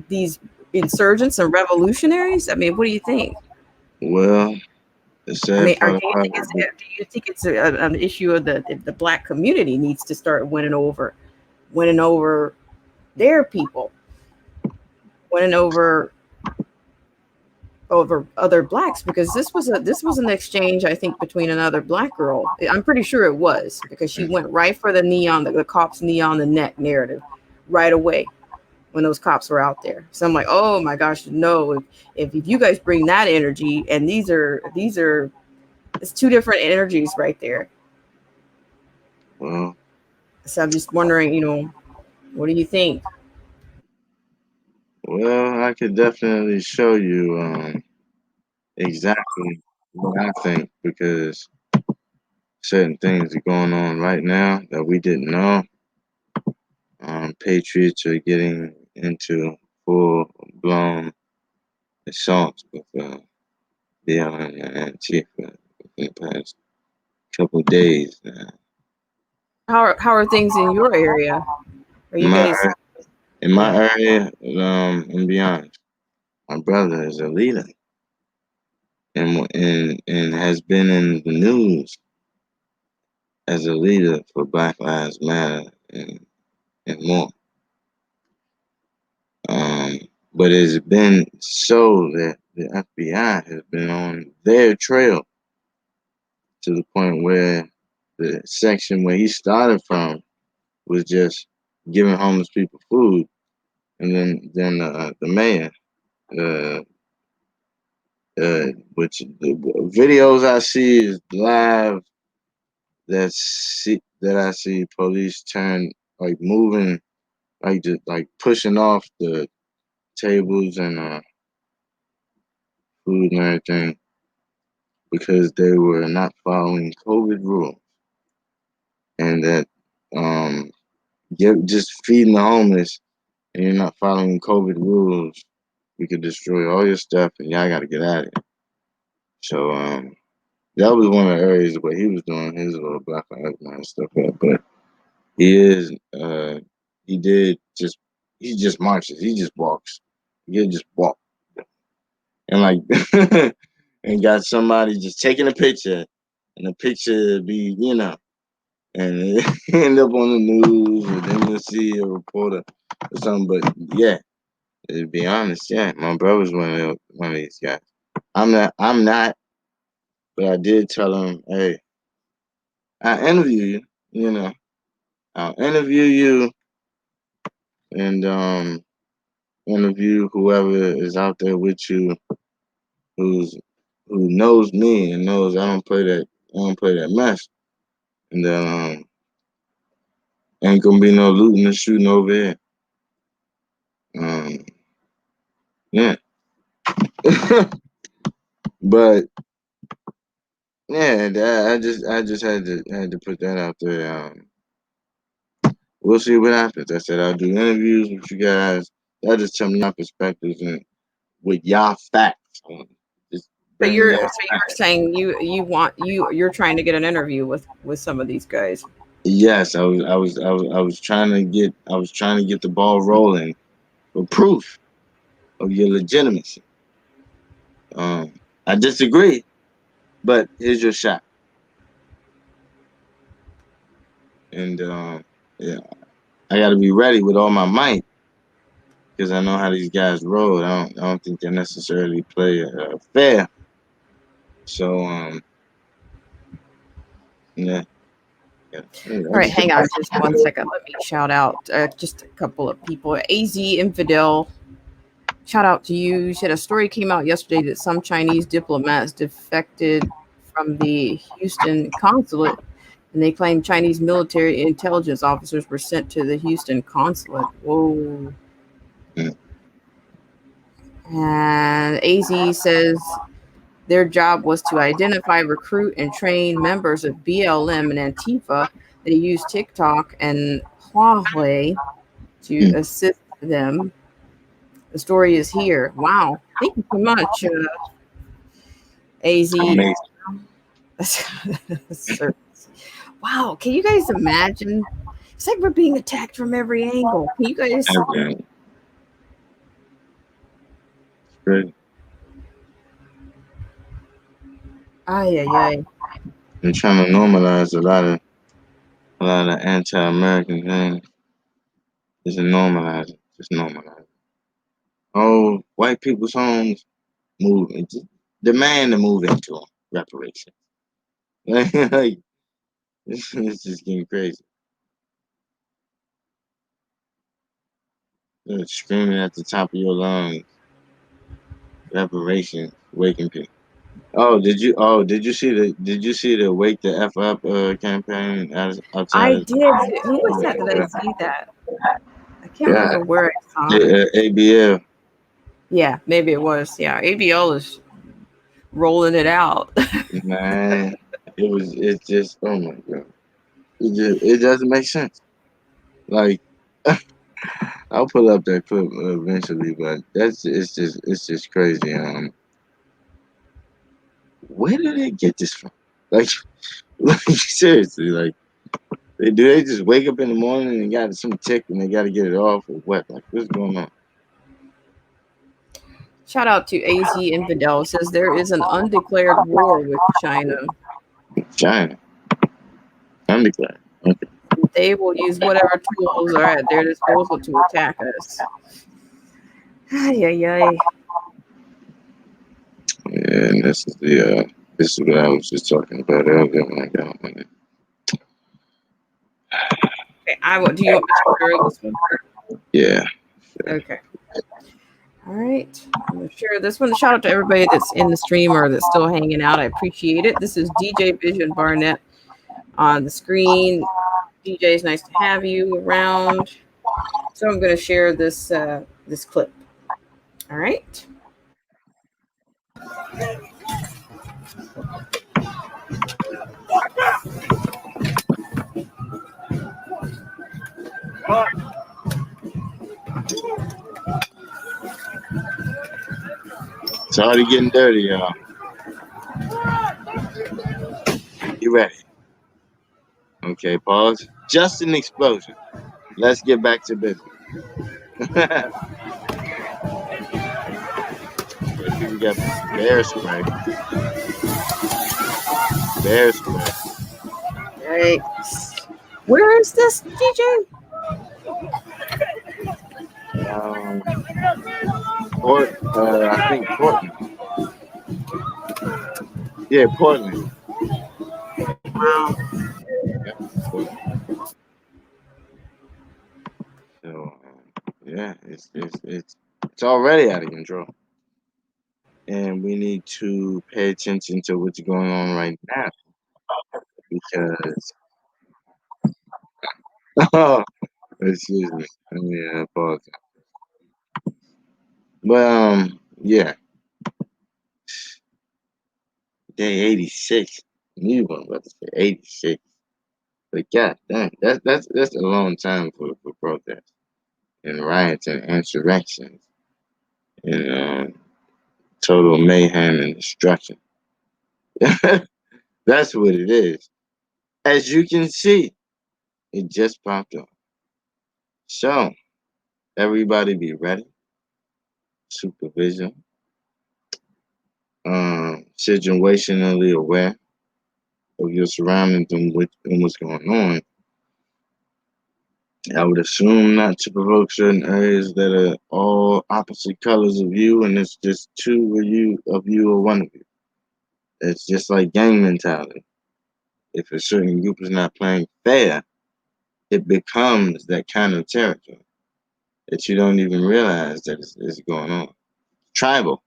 These insurgents and revolutionaries? I mean, what do you think? Well, the sad part do you think it's an issue of the black community needs to start winning over their people, winning over other blacks? Because this was an exchange, I think, between another black girl. I'm pretty sure it was, because she went right for the cops knee on the neck narrative right away when those cops were out there. So I'm like, oh my gosh, no, if you guys bring that energy, and these are it's two different energies right there. Well, so I'm just wondering, what do you think? Well, I could definitely show you exactly what I think, because certain things are going on right now that we didn't know. Patriots are getting into full-blown assaults with Bevelyn and Antifa in the past couple of days now. How are things in your area? Are you in my area, and be honest, my brother is a leader and has been in the news as a leader for Black Lives Matter and more. But it's been so that the FBI has been on their trail to the point where the section where he started from was just giving homeless people food, and then the mayor, which the videos I see is live. That I see police turn, like moving, like just like pushing off the tables and food and everything because they were not following COVID rules, and that just feeding the homeless and you're not following COVID rules, we could destroy all your stuff and y'all got to get out of here. So that was one of the areas where he was doing his little Black Lives Matter stuff at, but he just marches, he just walks, he just walk, and like and got somebody just taking a picture, and the picture be and it end up on the news, and then you'll see a reporter or something. But yeah, to be honest, yeah, my brother's one of these guys. I'm not, but I did tell him, hey, I'll interview you. You know, I'll interview you, and interview whoever is out there with you, who knows me and knows I don't play that mess, and then ain't gonna be no looting and shooting over here. Yeah. But yeah, I just had to put that out there. We'll see what happens. I said I'll do interviews with you guys. Y'all just tell me your perspectives and with y'all facts. Just But bring you're y'all saying you're trying to get an interview with some of these guys. Yes, I was trying to get the ball rolling for proof of your legitimacy. I disagree, but here's your shot. And yeah, I got to be ready with all my might because I know how these guys roll. I don't think they necessarily play fair. So yeah. All right, hang on just 1 second. Let me shout out just a couple of people. AZ Infidel, shout out to you. You said a story came out yesterday that some Chinese diplomats defected from the Houston consulate, and they claim Chinese military intelligence officers were sent to the Houston consulate. Whoa. And AZ says their job was to identify, recruit, and train members of BLM and Antifa. They used TikTok and Huawei to assist them. The story is here. Wow. Thank you so much, AZ. Wow. Can you guys imagine? It's like we're being attacked from every angle. Can you guys? Good. Ay. They're trying to normalize a lot of anti-American things. Just normalize it. Just normalize it. Oh, white people's homes move into demand to move into them. Reparations. Like it's just getting crazy. They're screaming at the top of your lungs. Reparations, waking people. Did you see the Wake the F Up campaign outside? I did. Who was that? Did I see that? I can't remember where I saw it. ABL. Yeah, maybe it was. Yeah, ABL is rolling it out. Man, it's just, oh my God. It doesn't make sense. Like, I'll pull up that clip eventually, but it's just crazy. Where did they get this from? Like seriously, like they just wake up in the morning and got some tick and they got to get it off or what? Like, what's going on? Shout out to AZ Infidel. Says there is an undeclared war with China. China. Undeclared. Okay. They will use whatever tools are at their disposal to attack us. Ay. Yeah, and this is what I was just talking about earlier when I got on it. Okay, do you want me to share this one? Yeah. Sure. Okay. All right. I'm going to share this one. Shout out to everybody that's in the stream or that's still hanging out. I appreciate it. This is DJ Vision Barnett on the screen. DJ, it's nice to have you around. So I'm going to share this this clip. All right. It's already getting dirty, y'all. You ready? Okay, pause. Just an explosion. Let's get back to business. We got bear spray. Bear spray. Yikes. Where is this, DJ? I think Portland. Yeah, Portland. Wow. Yeah, so yeah, it's already out of control, and we need to pay attention to what's going on right now because. Oh, excuse me. Yeah, apologize. But yeah, day 86. You weren't about to say 86, but god dang, that's a long time for protests and riots and insurrections and total mayhem and destruction. That's what it is. As you can see, it just popped up. So everybody be ready. Supervision. Situationally aware of your surroundings and what's going on. I would assume not to provoke certain areas that are all opposite colors of you, and it's just two of you or one of you. It's just like gang mentality. If a certain group is not playing fair, it becomes that kind of territory that you don't even realize that it's going on. Tribal.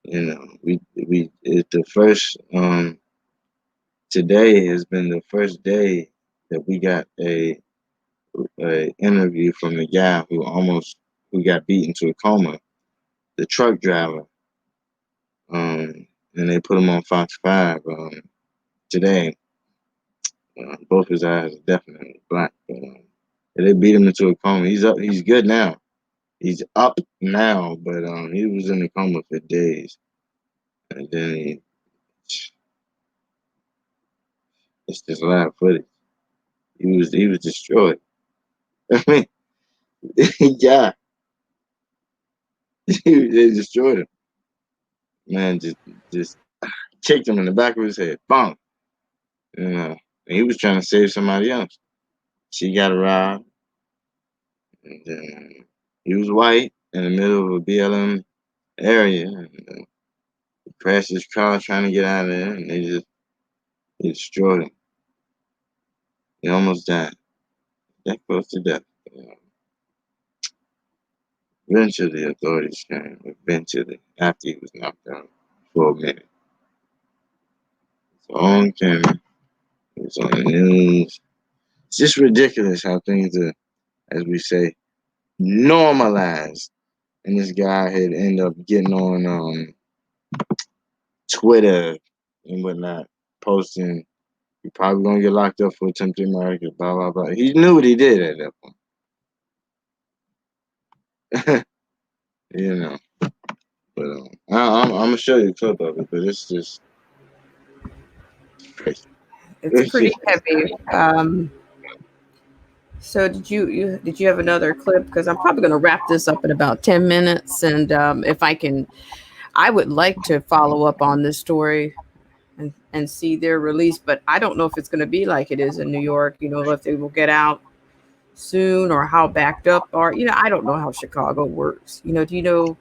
It's the first today has been the first day that we got a interview from the guy who got beaten to a coma, the truck driver. And they put him on Fox 5 today. Both his eyes are definitely black. But, they beat him into a coma. He's up. He's good now. He's up now, but he was in the coma for days, and then it's just live footage. He was destroyed. I mean, yeah, they destroyed him. Man, just kicked him in the back of his head. Bonk. And he was trying to save somebody else. She got robbed. And then he was white in the middle of a BLM area. And he crashed his car trying to get out of there, and they destroyed him. He almost died. That close to death. Eventually, authorities came. Eventually, after he was knocked out for a minute. It's on camera. It was on the news. It's just ridiculous how things are, as we say, normalized. And this guy had ended up getting on Twitter and whatnot, posting, "You're probably gonna get locked up for attempted murder," blah blah blah. He knew what he did at that point. You know. But I'm gonna show you a clip of it, but it's just crazy. It's pretty heavy. So did you have another clip? Because I'm probably going to wrap this up in about 10 minutes, and if I can, I would like to follow up on this story and see their release, but I don't know if it's going to be like it is in New York. If they will get out soon or how backed up are. I don't know how Chicago works. Do you know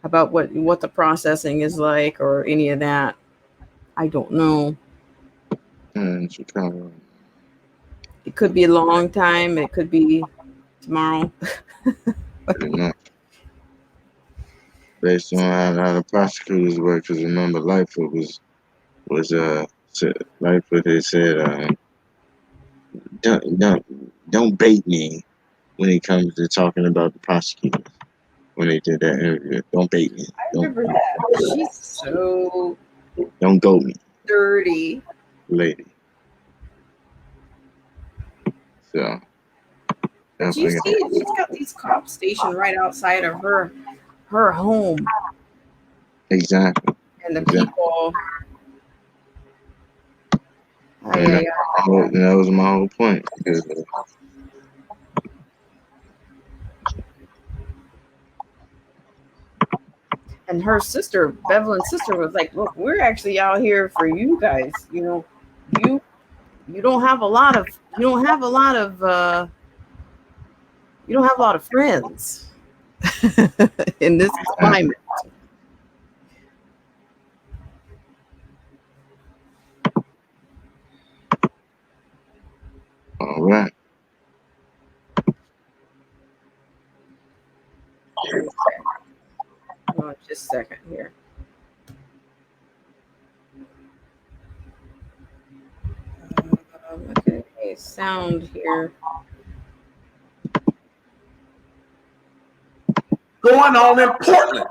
about what the processing is like or any of that? I don't know. Chicago. It could be a long time. It could be tomorrow. Pretty much. Based on how the prosecutors work, because remember, Lightfoot was Lightfoot had said, don't bait me when it comes to talking about the prosecutors. When they did that interview, don't bait me. I remember that. She's so don't goat me. Dirty lady. So you see, she's got these cops stationed right outside of her home. Exactly. And the people. That was my whole point. And her sister, Bevelyn's sister, was like, "Look, we're actually out here for you guys. You you don't have a lot of friends in this climate. All right. Oh, just a second here. Okay, sound here. Going on in Portland.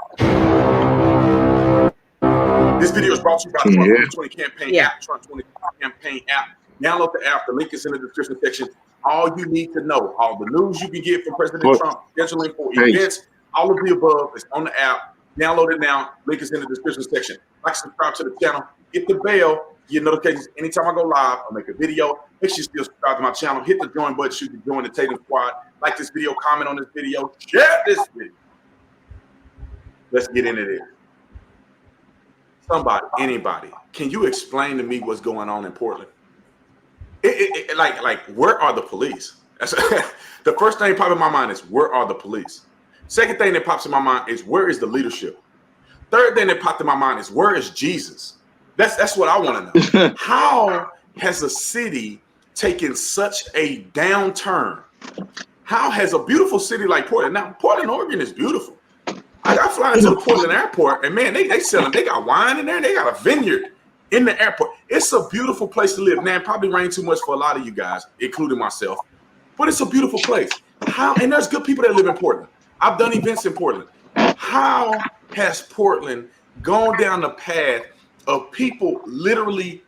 This video is brought to you by the Trump 2020 campaign app. Trump 2020 campaign app. Download the app. The link is in the description section. All you need to know, all the news you can get from President Trump, scheduling for events, all of the above is on the app. Download it now. Link is in the description section. Like, subscribe to the channel. Hit the bell. Get notifications anytime I go live or make a video. Make sure you still subscribe to my channel. Hit the join button so you can join the Tatum Squad. Like this video, comment on this video, share this video. Let's get into this. Somebody, anybody, can you explain to me what's going on in Portland? Like, where are the police? That's the first thing that pops in my mind is, where are the police? Second thing that pops in my mind is, where is the leadership? Third thing that popped in my mind is, where is Jesus? That's what I want to know. How has a city taken such a downturn? How has a beautiful city like Portland? Now, Portland, Oregon is beautiful. I got flying to the Portland airport, and man, they selling. They got wine in there. They got a vineyard in the airport. It's a beautiful place to live. Now, it probably rained too much for a lot of you guys, including myself, but it's a beautiful place. How? And there's good people that live in Portland. I've done events in Portland. How has Portland gone down the path of people literally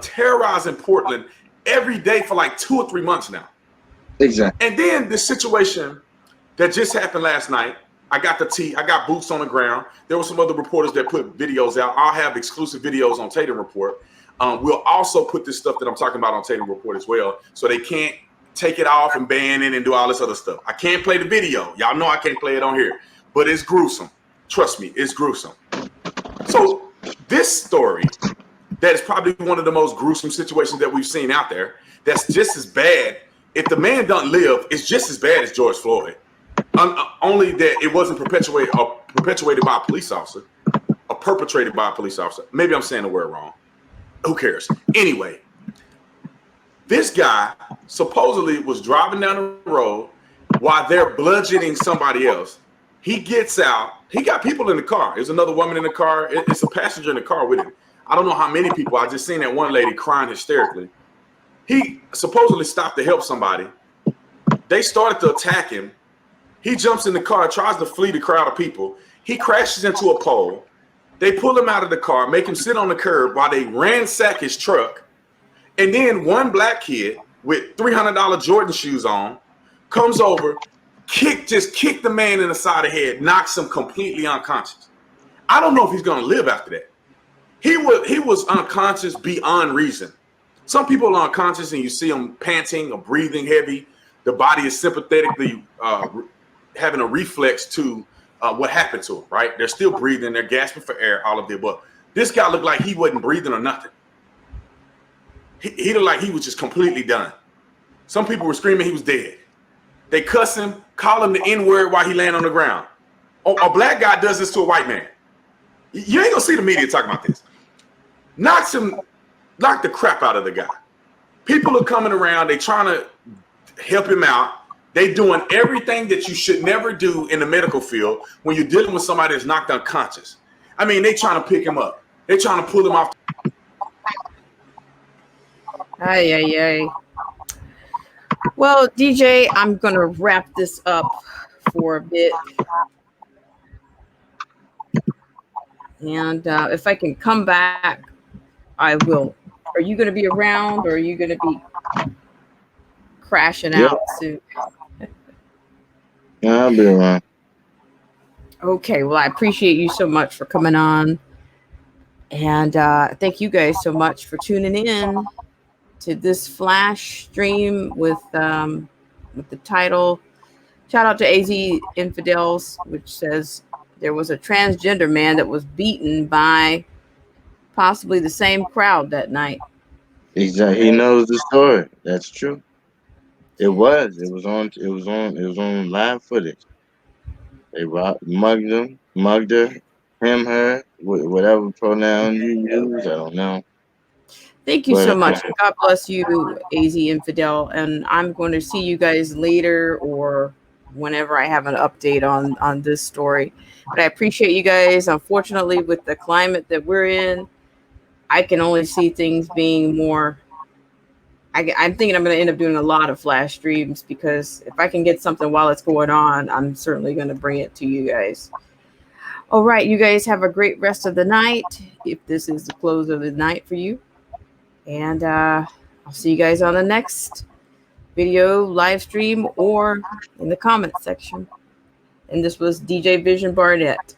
terrorizing Portland every day for like 2 or 3 months now? Exactly. And then the situation that just happened last night, I got boots on the ground. There were some other reporters that put videos out. I'll have exclusive videos on Tatum Report. We'll also put this stuff that I'm talking about on Tatum Report as well, so they can't take it off and ban it and do all this other stuff. I can't play the video. Y'all know I can't play it on here, but it's gruesome. Trust me, it's gruesome. So this story, that is probably one of the most gruesome situations that we've seen out there, that's just as bad. If the man doesn't live, it's just as bad as George Floyd. Only that it wasn't perpetuated by a police officer, or perpetrated by a police officer. Maybe I'm saying the word wrong. Who cares? Anyway, this guy supposedly was driving down the road while they're bludgeoning somebody else. He gets out. He got people in the car. There's another woman in the car. It's a passenger in the car with him. I don't know how many people. I just seen that one lady crying hysterically. He supposedly stopped to help somebody. They started to attack him. He jumps in the car, tries to flee the crowd of people. He crashes into a pole. They pull him out of the car, make him sit on the curb while they ransack his truck. And then one black kid with $300 Jordan shoes on comes over, just kick the man in the side of the head, knocks him completely unconscious. I don't know if he's going to live after that. He was unconscious beyond reason. Some people are unconscious and you see them panting or breathing heavy. The body is sympathetically having a reflex to what happened to him, right? They're still breathing. They're gasping for air, all of the above. This guy looked like he wasn't breathing or nothing. He looked like he was just completely done. Some people were screaming he was dead. They cuss him, call him the N-word while he laying on the ground. Oh, a black guy does this to a white man. You ain't gonna see the media talking about this. Knock the crap out of the guy. People are coming around. They trying to help him out. They doing everything that you should never do in the medical field when you're dealing with somebody that's knocked unconscious. I mean, they trying to pick him up. They trying to pull him off. Ay. Well, DJ, I'm going to wrap this up for a bit. And if I can come back, I will. Are you going to be around, or are you going to be crashing out soon? Yeah, I'll be around. Okay, well, I appreciate you so much for coming on. And thank you guys so much for tuning in to this flash stream with the title. Shout out to AZ Infidels, which says there was a transgender man that was beaten by possibly the same crowd that night. Exactly. He knows the story. That's true. It was. It was on live footage. They mugged him, mugged her, him, her, whatever pronoun you use. I don't know. Thank you But so much. God bless you, AZ Infidel. And I'm going to see you guys later or whenever I have an update on this story. But I appreciate you guys. Unfortunately, with the climate that we're in, I can only see things being more. I'm thinking I'm going to end up doing a lot of flash streams because if I can get something while it's going on, I'm certainly going to bring it to you guys. All right, you guys have a great rest of the night. If this is the close of the night for you. And I'll see you guys on the next video, live stream, or in the comment section. And this was DJ Vision Barnett.